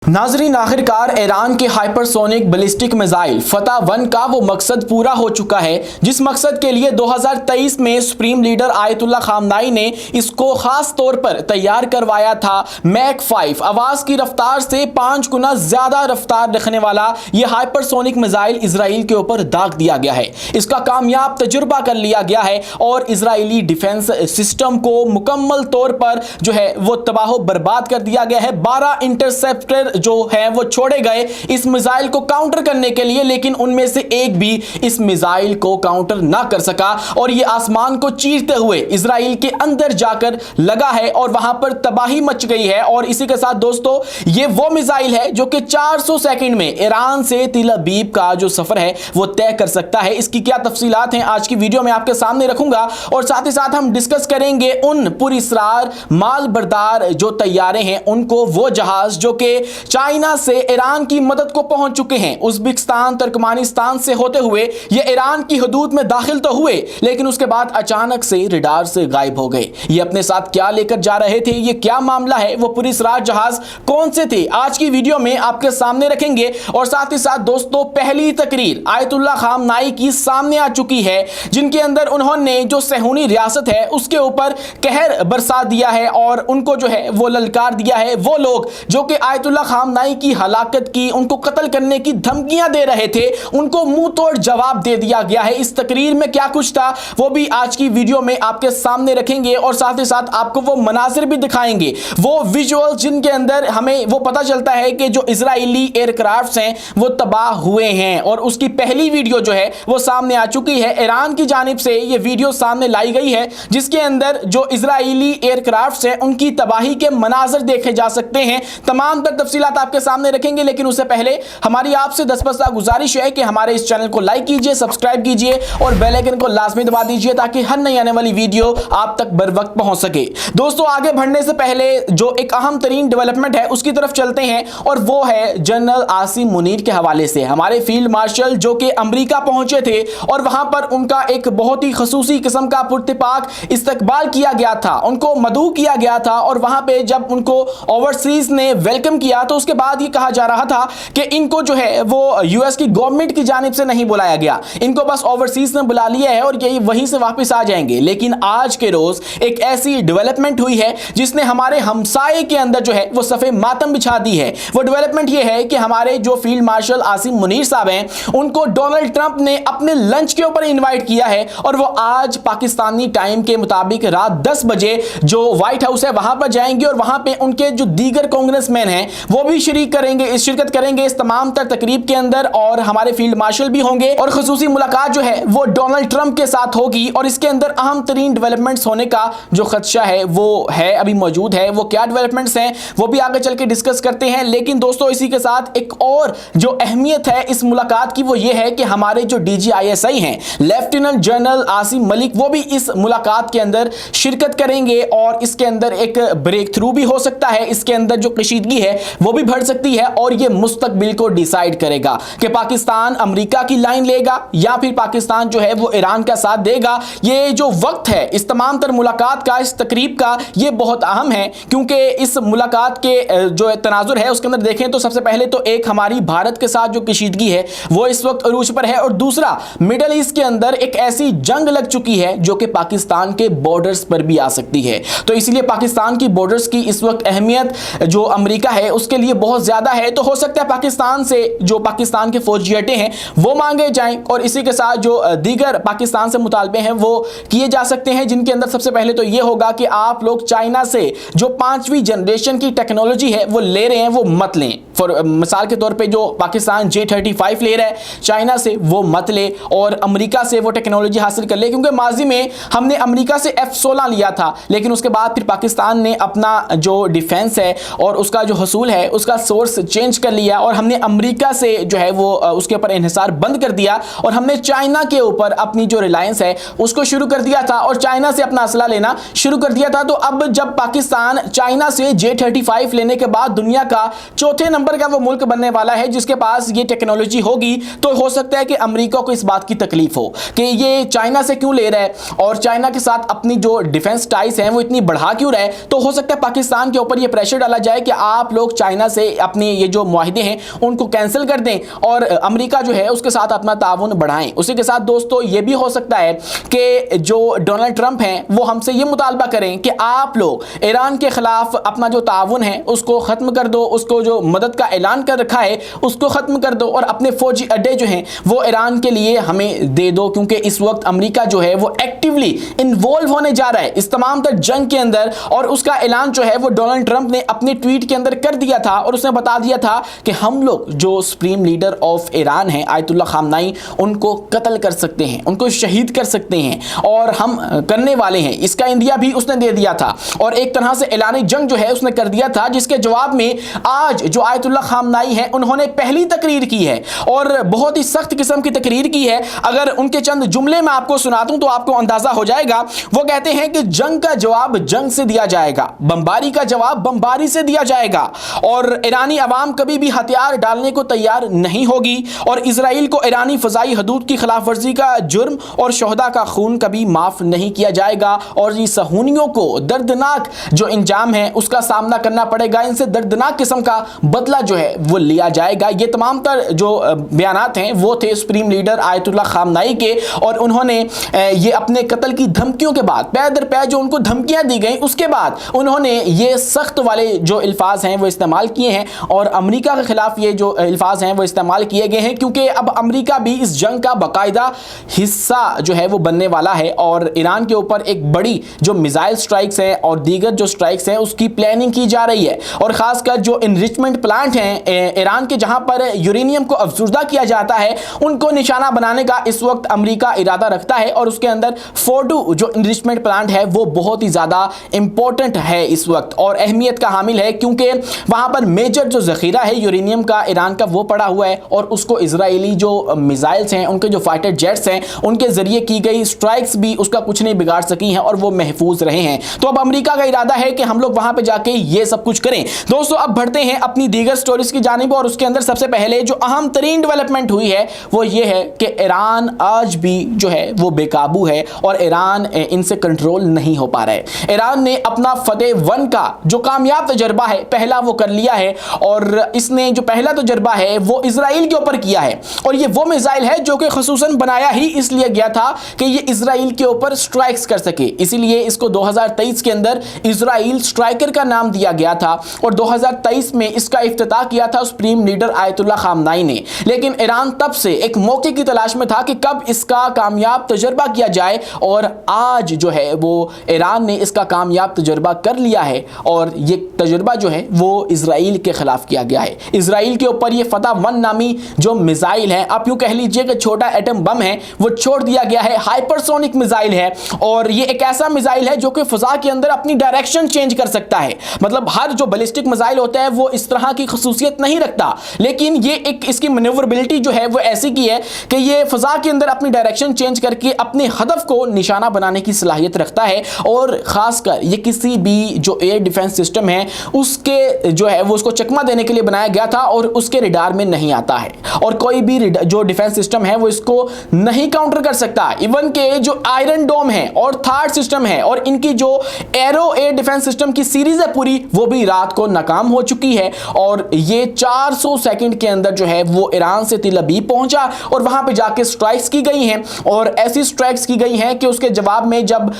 नाजरीन, आखिरकार ईरान के हाइपरसोनिक बैलिस्टिक मिसाइल फतह 1 का वो मकसद पूरा हो चुका है जिस मकसद के लिए 2023 में सुप्रीम लीडर आयतुल्लाह खामनाई ने इसको खास तौर पर तैयार करवाया था। मैक 5 आवाज की रफ्तार से 5 गुना ज्यादा रफ्तार रखने वाला यह हाइपरसोनिक मिसाइल इसराइल के ऊपर दाग दिया गया है। इसका कामयाब तजुर्बा कर लिया गया है और इसराइली डिफेंस सिस्टम को मुकम्मल तौर पर जो है वो तबाह बर्बाद कर दिया गया है। 12 इंटरसेप्टर जो है वो छोड़े गए इस मिसाइल को काउंटर करने के लिए, लेकिन उनमें से एक भी इस मिसाइल को काउंटर ना कर सका और ये आसमान को चीरते हुए इसराइल के अंदर जाकर लगा है और वहां पर तबाही मच गई है। और इसी के साथ दोस्तों, ये वो मिसाइल है जो कि 400 सेकंड में ईरान से तिल अबीब का जो सफर है वो तय कर सकता है। इसकी क्या तफसीलात हैं आज की वीडियो में आपके सामने रखूंगा और साथ ही साथ हम डिस्कस करेंगे उन पुरअसरार माल बरदार जो तैयारे हैं उनको, वो जहाज जो कि चाइना से ईरान की मदद को पहुंच चुके हैं। उज्बेकिस्तान तुर्कमेनिस्तान से होते हुए ये ईरान की हदूद में दाखिल तो हुए, लेकिन उसके बाद अचानक से रडार से गायब हो गए। ये अपने साथ क्या लेकर जा रहे थे, ये क्या मामला है, वो पुरअसरार जहाज कौन से थे, आज की वीडियो में आपके सामने रखेंगे। और साथ ही साथ दोस्तों, पहली तकरीर आयतुल्लाह खामनाई की सामने आ चुकी है जिनके अंदर उन्होंने जो सहूनी रियासत है उसके ऊपर कहर बरसा दिया है और उनको जो है वो ललकार दिया है। वो लोग जो कि आयतुल्लाह खामनाई की हलाकत की, उनको कत्ल करने की धमकियां दे रहे थे, उनको मुंह तोड़ जवाब दे दिया गया है। इस तकरीर में क्या कुछ था वो भी आज की वीडियो में आपके सामने रखेंगे और साथ ही साथ आपको वो मनाजिर भी दिखाएंगे, वो विजुअल जिनके अंदर हमें वो पता चलता है कि जो इजरायली एयरक्राफ्ट्स हैं वो तबाह हुए हैं। और उसकी पहली वीडियो जो है वो सामने आ चुकी है। ईरान की जानिब से ये वीडियो सामने लाई गई है जिसके अंदर जो इजरायली एयरक्राफ्ट्स हैं उनकी तबाही के मनाजिर देखे जा सकते हैं। तमाम तफसीलात आपके सामने रखेंगे, लेकिन उससे पहले हमारी आपसे 10 गुजारिश है कि हमारे इस चैनल को लाइक कीजिए, सब्सक्राइब कीजिए और बेल आइकन को लाजमी दबा दीजिए ताकि हर नई आने वाली वीडियो आप तक बर वक्त पहुंच सके। दोस्तों, आगे बढ़ने से पहले जो एक अहम तरीन डेवलपमेंट है उसकी तरफ चलते हैं और वो है जनरल आसिम मुनीर के हवाले से। हमारे फील्ड मार्शल जो कि अमेरिका पहुंचे थे और वहां पर उनका एक बहुत ही खसूसी किस्म का पुरतपाक इस्तकबाल किया गया था, उनको मदऊ किया गया था और वहां पे जब उनको ओवरसीज ने वेलकम किया तो उसके बाद ये कहा जा रहा था कि इनको जो है वो यूएस की गवर्नमेंट की जानिब से नहीं बुलाया गया, इनको बस ओवरसीज ने बुला लिया है और यही वहीं से वापस आ जाएंगे। लेकिन आज के रोज एक ऐसी डेवलपमेंट हुई है जिसने हमारे हमसाये के अंदर जो है वो सफे मातम बिछा दी है। वो डेवलपमेंट ये है कि हमारे जो फील्ड मार्शल आसिम मुनीर साहब हैं उनको डोनाल्ड ट्रंप ने अपने लंच के ऊपर इन्वाइट किया है और वो आज पाकिस्तानी टाइम के मुताबिक रात 10 बजे जो व्हाइट हाउस है वहां पर जाएंगे और वहां पे उनके जो दीगर कांग्रेसमैन हैं वो भी शिरकत करेंगे इस तमाम तर तकरीब के अंदर और हमारे फील्ड मार्शल भी होंगे और खसूसी मुलाकात जो है वो डोनाल्ड ट्रंप के साथ होगी। और इसके अंदर अहम तरीन डेवलपमेंट्स होने का जो खदशा है वो है, अभी मौजूद है। वो क्या डेवलपमेंट्स हैं वो भी आगे चल के डिस्कस करते हैं। लेकिन दोस्तों, इसी के साथ एक और जो अहमियत है इस मुलाकात की वो ये है कि हमारे जो DGISI हैं लेफ्टिनेंट जनरल आसिम मलिक वो भी इस मुलाकात के अंदर शिरकत करेंगे और इसके अंदर एक ब्रेक थ्रू भी हो सकता है, इसके अंदर जो कशीदगी है वो भी बढ़ सकती है और ये मुस्तकबिल को डिसाइड करेगा कि पाकिस्तान अमेरिका की लाइन लेगा या फिर पाकिस्तान जो है वो ईरान का साथ देगा। ये जो वक्त है इस तमाम तर मुलाकात का, इस तकरीब का, ये बहुत अहम है क्योंकि इस मुलाकात के जो तनाजुर है उसके अंदर देखें तो सबसे पहले तो एक हमारी भारत के साथ जो कशीदगी है वो इस वक्त अरूज पर है और दूसरा मिडल ईस्ट के अंदर एक ऐसी जंग लग चुकी है जो कि पाकिस्तान के बॉर्डर्स पर भी आ सकती है। तो इसलिए पाकिस्तान की बॉर्डर्स की इस वक्त अहमियत जो अमेरिका है उसके लिए बहुत ज्यादा है। तो हो सकता है पाकिस्तान से जो पाकिस्तान के फौजी अड्डे हैं वो मांगे जाएं और इसी के साथ जो दीगर पाकिस्तान से मुतालबे हैं वो किए जा सकते हैं, जिनके अंदर सबसे पहले तो ये होगा कि आप लोग चाइना से जो 5वीं जनरेशन की टेक्नोलॉजी है वो ले रहे हैं वो मत लें। फॉर मिसाल के तौर पे जो पाकिस्तान J-35 ले रहा है चाइना से वो मत ले और अमेरिका से वो टेक्नोलॉजी हासिल कर ले, क्योंकि माजी में हमने अमेरिका से F-16 लिया था लेकिन उसके बाद फिर पाकिस्तान ने अपना जो डिफेंस है और उसका जो हसूल है उसका सोर्स चेंज कर लिया और हमने अमेरिका से जो है वो उसके ऊपर इन्हिसार बंद कर दिया और हमने चाइना के ऊपर अपनी जो रिलायंस है उसको शुरू कर दिया था और चाइना से अपना असला लेना शुरू कर दिया था। तो अब जब पाकिस्तान चाइना से J-35 लेने के बाद दुनिया का चौथे नंबर नंबर का वो मुल्क बनने वाला है जिसके पास ये टेक्नोलॉजी होगी। तो हो सकता है कि अमेरिका को इस बात की तकलीफ हो कि ये चाइना से क्यों ले रहा है और चाइना के साथ अपनी जो डिफेंस टाइज हैं वो इतनी बढ़ा क्यों रहा है। तो हो सकता है पाकिस्तान के ऊपर ये प्रेशर डाला जाए कि आप लोग चाइना से अपने ये जो मुआहिदे हैं उनको कैंसिल कर दें और अमेरिका जो है उसके साथ अपना ताउन बढ़ाएं। उसी के साथ दोस्तों ये भी हो सकता है कि जो डोनाल्ड ट्रंप हैं वो हमसे ये मुतालबा करें कि आप लोग ईरान के खिलाफ अपना जो ताउन है उसको खत्म कर दो, उसको जो मदद का ऐलान कर रखा है उसको खत्म कर दो और अपने फौजी अड्डे जो हैं वो ईरान के लिए हमें दे दो, क्योंकि इस वक्त अमेरिका जो है वो एक्टिवली इन्वॉल्व होने जा रहा है इस तमाम तर जंग के अंदर। और उसका ऐलान जो है वो डोनाल्ड ट्रंप ने अपने ट्वीट के अंदर कर दिया था और उसने बता दिया था कि हम लोग जो सुप्रीम लीडर ऑफ ईरान है आयतुल्ला खामनाई उनको कत्ल कर सकते हैं, उनको शहीद कर सकते हैं और हम करने वाले हैं। इसका इंडिया भी उसने दे दिया था और एक तरह से ऐलान जंग जो है उसने कर दिया था, जिसके जवाब में आज जो आयतुल्ला खामनाई है उन्होंने पहली तकरीर की है और बहुत ही सख्त किस्म की तकरीर की है। अगर उनके चंद जुमले मैं आपको सुना दूं तो आपको अंदाजा हो जाएगा। वो कहते हैं कि जंग का जवाब जंग से दिया जाएगा, बमबारी का जवाब बमबारी से दिया जाएगा और ईरानी अवाम कभी भी हथियार डालने को तैयार नहीं होगी और इजराइल को ईरानी फजाई हदूद की खिलाफ वर्जी का जुर्म और शोहदा का खून कभी माफ नहीं किया जाएगा और ये सहूनियों को दर्दनाक जो इंजाम है उसका सामना करना पड़ेगा। इनसे दर्दनाक किस्म का बदला जो है वो लिया जाएगा। ये तमाम तर जो बयानात हैं वो थे सुप्रीम लीडर आयतुल्ला खामनाई के और उन्होंने ये अपने कत्ल की धमकियों के बाद पै दर पै जो उनको धमकियां दी गई उसके बाद उन्होंने ये सख्त वाले जो अल्फाज हैं वो इस्तेमाल किए हैं और अमेरिका के खिलाफ ये जो अल्फाज हैं वो इस्तेमाल किए गए हैं, क्योंकि अब अमेरिका भी इस जंग का बाकायदा हिस्सा जो है वो बनने वाला है और ईरान के ऊपर एक बड़ी जो मिसाइल स्ट्राइक्स हैं और दीगर जो स्ट्राइक्स हैं उसकी प्लानिंग की जा रही है और खासकर जो इनरिचमेंट प्लांट हैं ईरान के जहां पर यूरेनियम को अफजुर्दा किया जाता है उनको निशाना बनाने का इस वक्त अमेरिका इरादा रखता है और उसके अंदर फोर्डू जो इनरिचमेंट प्लांट है वो बहुत ही ज़्यादा इंपॉर्टेंट है इस वक्त और अहमियत का हामिल है, क्योंकि वहां पर मेजर जो ज़ख़ीरा है यूरेनियम का ईरान का वो पड़ा हुआ है और उसको इजरायली जो मिसाइल्स हैं उनके जो फाइटर जेट्स हैं उनके ज़रिए की गई स्ट्राइक्स भी उसका कुछ नहीं बिगाड़ सकी हैं और वो महफूज रहे हैं। तो अब अमेरिका का इरादा है कि हम लोग वहां पर जाके ये सब कुछ करें। दोस्तों अब बढ़ते हैं अपनी दीगर स्टोरीज की जानिब और उसके अंदर सबसे पहले जो अहम तरीन डेवलपमेंट हुई है वो ये है कि ईरान आज भी जो है वो बेकाबू है और ईरान इनसे कंट्रोल नहीं हो पा रहा है। ईरान ने अपना फतेह 1 का जो कामयाब तजर्बा है पहला वो कर लिया है और इसने जो पहला तजर्बा है वो इजराइल के ऊपर किया है और ये वो मिसाइल है जो कि खसूसन बनाया ही इसलिए गया था कि ये इजराइल के ऊपर स्ट्राइक्स कर सके, इसीलिए इसको 2023 के अंदर इजराइल स्ट्राइकर का नाम दिया गया था और 2023 में इसका इफ्तिताह किया था सुप्रीम लीडर आयतुल्ला खामनाई ने। लेकिन ईरान तब से एक मौके की तलाश में था कि कब इसका कामयाब तजर्बा किया जाए और आज जो है वो ईरान ने इसका कामयाब तजर्बा कर लिया है और ये तजर्बा जो है वो इजराइल के खिलाफ किया गया है। इजराइल के ऊपर ये फतह 1 नामी जो मिसाइल है, आप यूं कह लीजिए कि छोटा एटम बम है, वो छोड़ दिया गया है। हाइपरसोनिक मिसाइल है और ये एक ऐसा मिसाइल है जो कि फजा के अंदर अपनी डायरेक्शन चेंज कर सकता है। मतलब हर जो बैलिस्टिक मिसाइल होता है वो इस तरह की खसूसियत नहीं रखता, लेकिन ये एक इसकी मैन्यूवरेबिलिटी जो है वो ऐसी की है कि ये फजा के अंदर अपनी डायरेक्शन चेंज करके अपने हदफ को निशाना बनाने की सलाहियत रखता है और खासकर ये किसी भी जो एयर डिफेंस सिस्टम है उसके जो है वो उसको चकमा देने के लिए बनाया गया था और उसके रडार में नहीं आता है और कोई भी जो डिफेंस सिस्टम है वो इसको नहीं काउंटर कर सकता। इवन के जो आयरन डोम है और थार्ड सिस्टम है और इनकी जो एरो एयर डिफेंस सिस्टम की सीरीज है पूरी वो भी रात को नाकाम हो चुकी है और ये 400 सेकंड के अंदर जो है वो ईरान से तिल अबीब पहुंचा और वहां पे जाके स्ट्राइक्स की गई हैं और ऐसी स्ट्राइक्स की गई हैं कि उसके जवाब में जब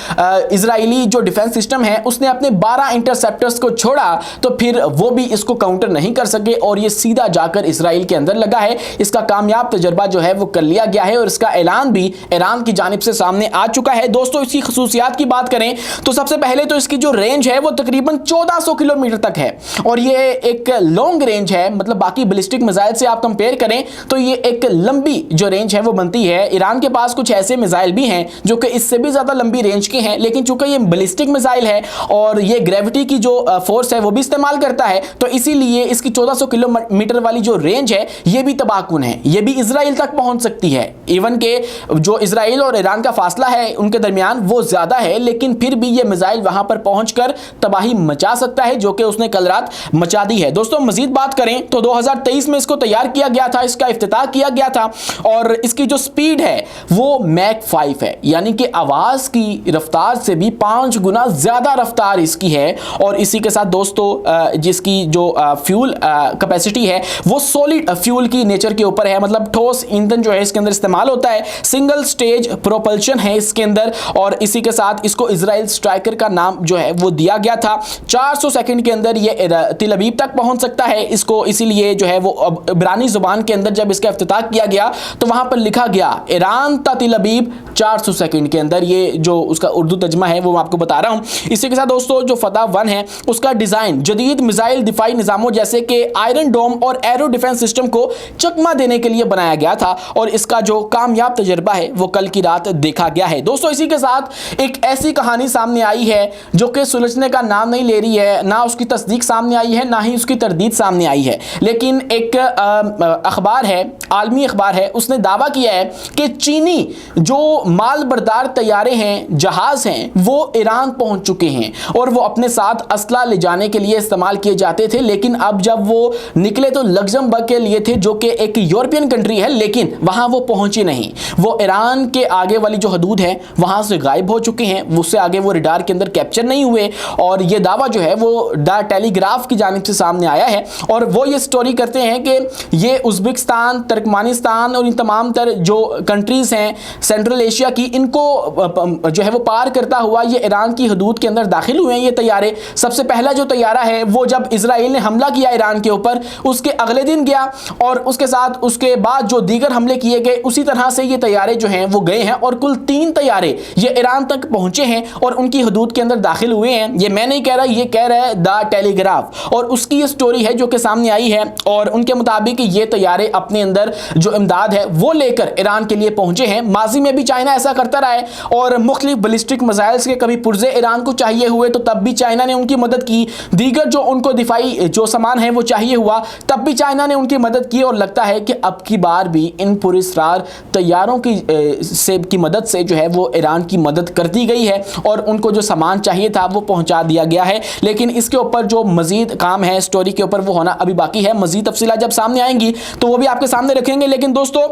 इजरायली जो डिफेंस सिस्टम है उसने अपने 12 इंटरसेप्टर्स को छोड़ा तो फिर वो भी इसको काउंटर नहीं कर सके और ये सीधा जाकर इजराइल के अंदर लगा है। इसका कामयाब तजर्बा जो है वो कर लिया गया है और इसका ऐलान भी ईरान की जानिब से सामने आ चुका है। दोस्तों इसकी खसूसियात की बात करें तो सबसे पहले तो इसकी जो रेंज है वो तकरीबन 1400 किलोमीटर तक है और ये एक लॉन्ग रेंज है, मतलब बाकी बैलिस्टिक मिसाइल से आप कंपेयर करें तो ये एक लंबी जो रेंज है वो बनती है। ईरान के पास कुछ ऐसे मिसाइल भी हैं जो कि इससे भी ज्यादा लंबी रेंज के हैं, लेकिन चूंकि ये बैलिस्टिक मिसाइल है और ये ग्रेविटी की जो फोर्स है वो भी इस्तेमाल करता है तो इसीलिए इसकी 1400 किलोमीटर वाली जो रेंज है ये भी तबाहकुन है, ये भी इजराइल तक पहुंच सकती है। इवन के जो इजराइल और ईरान का फासला है उनके दरमियान वो ज्यादा है, लेकिन फिर भी ये मिसाइल वहां पर पहुंचकर तबाही मचा सकता है जो कि उसने कल रात मचा दी है। दोस्तों मजीद मजीद बात करें तो 2023 में इसको तैयार किया गया था, इसका इफ्तिताह किया गया था और इसकी जो स्पीड है वो मैक 5 है, यानी कि आवाज की रफ्तार से भी 5 गुना ज्यादा रफ्तार इसकी है। और इसी के साथ दोस्तों जिसकी जो फ्यूल कैपेसिटी है वो सॉलिड फ्यूल की नेचर के ऊपर है, मतलब ठोस ईंधन जो है इसके अंदर इस्तेमाल होता है। सिंगल स्टेज प्रोपल्शन है इसके अंदर और इसी के साथ इसको इजराइल स्ट्राइकर का नाम जो है वो दिया गया था। 400 सेकंड के अंदर ये तिल अबीब तक पहुंच सकता है इसको, इसीलिए जो है वो इब्रानी जुबान के अंदर जब इसका इफ्तिताह किया गया तो वहां पर लिखा गया ईरान ता तिल अबीब 400 सेकंड के अंदर। ये जो उसका उर्दू तर्जुमा है वो मैं आपको बता रहा हूं। इसी के साथ दोस्तों जो फतह 1 है उसका डिजाइन जदीद मिसाइल दिफाई निजामों जैसे कि आयरन डोम और एरो डिफेंस सिस्टम को चकमा देने के लिए बनाया गया था और इसका जो कामयाब तजर्बा है वो कल की रात देखा गया है। दोस्तों इसी के साथ एक ऐसी कहानी सामने आई है जो कि सुलझने का नाम नहीं ले रही है, ना उसकी तस्दीक सामने आई है ना ही उसकी तरदीद सामने आई है, लेकिन एक अखबार है, आलमी अखबार है, उसने दावा किया है कि चीनी जो माल बरदार तैयारे हैं, जहाज हैं, वो ईरान पहुंच चुके हैं और वो अपने साथ असला ले जाने के लिए इस्तेमाल किए जाते थे, लेकिन अब जब वो निकले तो लग्जमबर्ग के लिए थे जो कि एक यूरोपियन कंट्री है, लेकिन वहां वो पहुंचे नहीं। वो ईरान के आगे वाली जो हदूद है वहां से गायब हो चुके हैं, उससे आगे वो रडार के अंदर कैप्चर नहीं हुए और ये दावा जो है वो द टेलीग्राफ की जानिब से सामने आया है और वो ये स्टोरी करते हैं कि ये उज़्बेकिस्तान, तुर्कमेनिस्तान और इन तमाम तर जो कंट्रीज हैं सेंट्रल एशिया की, इनको जो है वो पार करता हुआ ये ईरान की हदूद के अंदर दाखिल हुए हैं ये तैयारे। सबसे पहला जो तैयारा है वो जब इजराइल ने हमला किया ईरान के ऊपर उसके अगले दिन गया और उसके साथ उसके बाद जो दीगर हमले किए गए उसी तरह से ये तैयारे जो हैं वो गए हैं और कुल 3 तैयारे ये ईरान तक पहुंचे हैं और उनकी हदूद के अंदर दाखिल हुए हैं। ये मैं नहीं कह रहा, ये कह रहा है द टेलीग्राफ और उसकी ये स्टोरी है जो कि सामने आई है और उनके मुताबिक ये तैयारे अपने अंदर जो इमदाद है वो लेकर ईरान के लिए पहुंचे हैं। माजी में भी चाइना ऐसा करता रहा है और मुख्तलिफ बैलिस्टिक मिसाइल्स के कभी पुर्जे ईरान को चाहिए हुए तो तब भी चाइना ने उनकी मदद की, दीगर जो उनको दिफाई जो सामान है वो चाहिए हुआ तब भी चाइना ने उनकी मदद की और लगता है कि अब की बार भी इन पुरस्कार तैयारों की मदद से जो है वो ईरान की मदद कर दी गई है और उनको जो सामान चाहिए था वो पहुंचा दिया गया है। लेकिन इसके ऊपर जो मजीद काम है स्टोरी के ऊपर वो होना अभी बाकी है, मजीद तफसीलात जब सामने आएंगी तो वो भी आपके सामने रखेंगे। लेकिन दोस्तों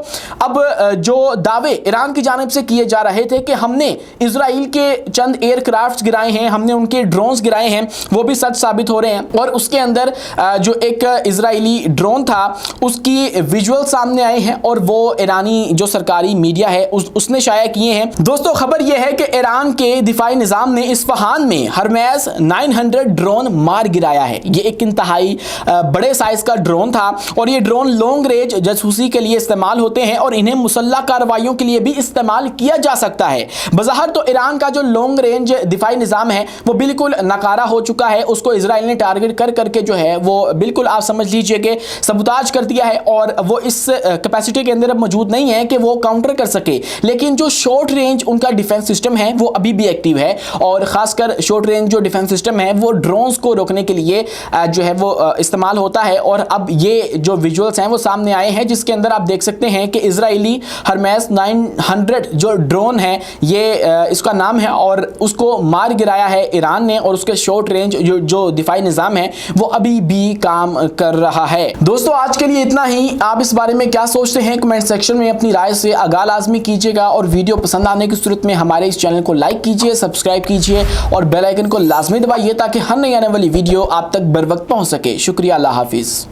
अब जो दावे ईरान की जानिब से किए जा रहे थे कि हमने इजराइल के चंद एयरक्राफ्ट गिराए हैं, हमने उनके ड्रोन्स गिराए हैं, वो भी सच साबित हो रहे हैं और उसके अंदर जो एक इजरायली ड्रोन था उसकी विजुअल सामने आए हैं और वो ईरानी जो सरकारी मीडिया है उसने शाया किए हैं। दोस्तों खबर यह है कि ईरान के दिफाई निजाम ने इस्फहान में हरमेस 900 ड्रोन मार गिराया है। ये एक इंतहाई बड़े साइज का ड्रोन था और ये ड्रोन लॉन्ग रेंज जासूसी के लिए इस्तेमाल होते हैं और इन्हें मुसल्लह कार्रवाइयों के लिए भी इस्तेमाल किया जा सकता है। बज़ाहिर तो ईरान का जो लॉन्ग रेंज दिफाई निजाम है वो बिल्कुल नकारा हो चुका है, उसको इजराइल ने टारगेट कर करके जो है वो बिल्कुल आप समझ लीजिए कि सबूताज कर दिया है और वो इस कैपेसिटी के अंदर अब मौजूद नहीं है कि वो काउंटर कर सके। लेकिन जो शॉर्ट रेंज उनका डिफेंस सिस्टम है वो अभी भी एक्टिव है और खासकर शॉर्ट रेंज जो डिफेंस सिस्टम है वो ड्रोन्स को रोकने के लिए जो है वो इस्तेमाल होता है। और अब ये जो विजुअल्स हैं वो सामने आए हैं जिसके अंदर आप देख सकते हैं कि इजरायली हरमेस 900 जो ड्रोन है ये इसका नाम है और उसको मार गिराया है ईरान ने और उसके शॉर्ट रेंज जो दिफाई निज़ाम है वो अभी भी काम कर रहा है। दोस्तों आज के लिए इतना ही। आप इस बारे में क्या सोचते हैं कमेंट सेक्शन में अपनी राय से आगाह लाजमी कीजिएगा और वीडियो पसंद आने की सूरत में हमारे इस चैनल को लाइक कीजिए, सब्सक्राइब कीजिए और बेल आइकन को लाजमी दबाइए ताकि हर नई आने वाली वीडियो आप तक बर वक्त पहुंच सके। शुक्रिया, अल्लाह हाफिज।